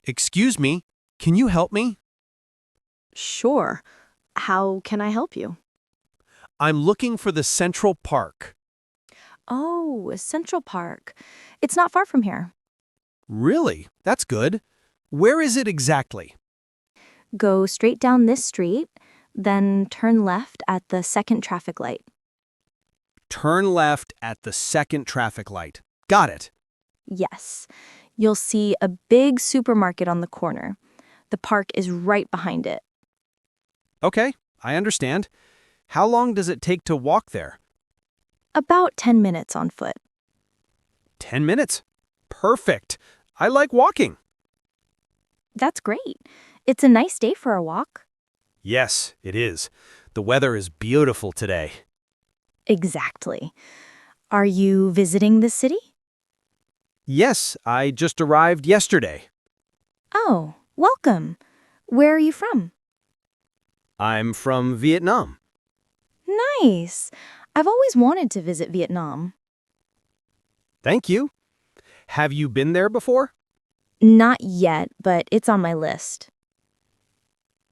Excuse me, can you help me? Sure. How can I help you? I'm looking for the Central Park. Oh, Central Park. It's not far from here. Really? That's good. Where is it exactly? Go straight down this street, then turn left at the second traffic light. Turn left at the second traffic light. Got it. Yes. You'll see a big supermarket on the corner. The park is right behind it. Okay, I understand. How long does it take to walk there? About 10 minutes on foot. 10 minutes? Perfect. I like walking. That's great. It's a nice day for a walk. Yes, it is. The weather is beautiful today. Exactly. Are you visiting the city? Yes, I just arrived yesterday. Oh, welcome. Where are you from? I'm from Vietnam. Nice. I've always wanted to visit Vietnam. Thank you. Have you been there before? Not yet, but it's on my list.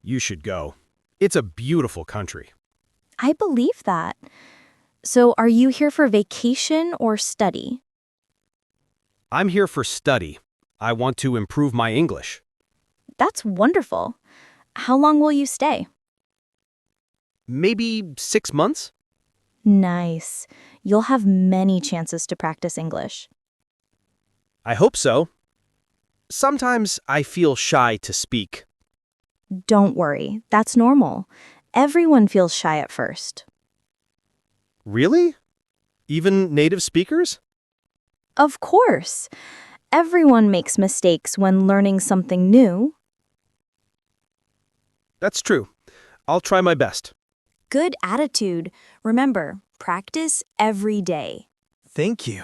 You should go. It's a beautiful country. I believe that. So are you here for vacation or study? I'm here for study. I want to improve my English. That's wonderful. How long will you stay? Maybe 6 months? Nice. You'll have many chances to practice English. I hope so. Sometimes I feel shy to speak. Don't worry, that's normal. Everyone feels shy at first. Really? Even native speakers? Of course. Everyone makes mistakes when learning something new. That's true. I'll try my best. Good attitude. Remember, practice every day. Thank you.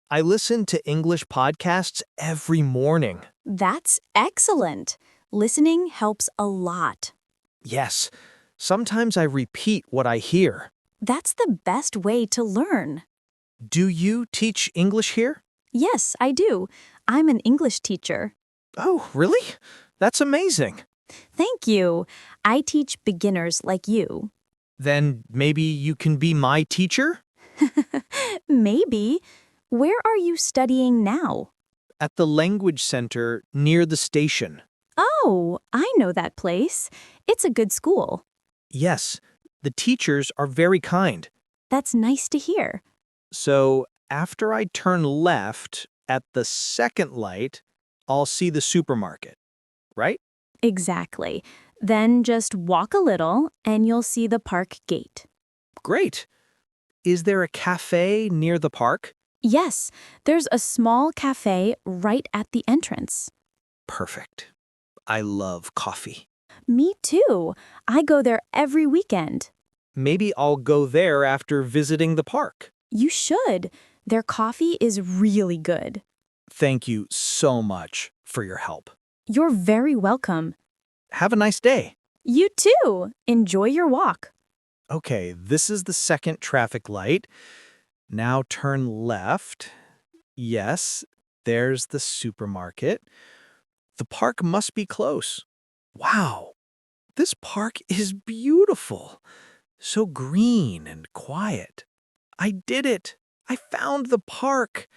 I listen to English podcasts every morning. That's excellent. Listening helps a lot. Yes, sometimes I repeat what I hear. That's the best way to learn. Do you teach English here? Yes, I do. I'm an English teacher. Oh, really? That's amazing. Thank you. I teach beginners like you. Then maybe you can be my teacher? Maybe. Where are you studying now? At the Language Center near the station. Oh, I know that place. It's a good school. Yes, the teachers are very kind. That's nice to hear. So after I turn left at the second light, I'll see the supermarket, right? Exactly. Then just walk a little and you'll see the park gate. Great. Is there a cafe near the park? Yes, there's a small cafe right at the entrance. Perfect. I love coffee. Me too. I go there every weekend. Maybe I'll go there after visiting the park. You should. Their coffee is really good. Thank you so much for your help. You're very welcome. Have a nice day. You too. Enjoy your walk. Okay, this is the second traffic light. Now turn left. Yes, there's the supermarket. The park must be close. Wow, this park is beautiful. So green and quiet. I did it. I found the park.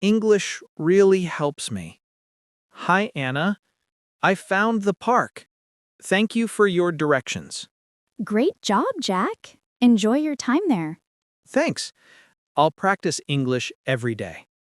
English really helps me. Hi, Anna. I found the park. Thank you for your directions. Great job, Jack. Enjoy your time there. Thanks. I'll practice English every day.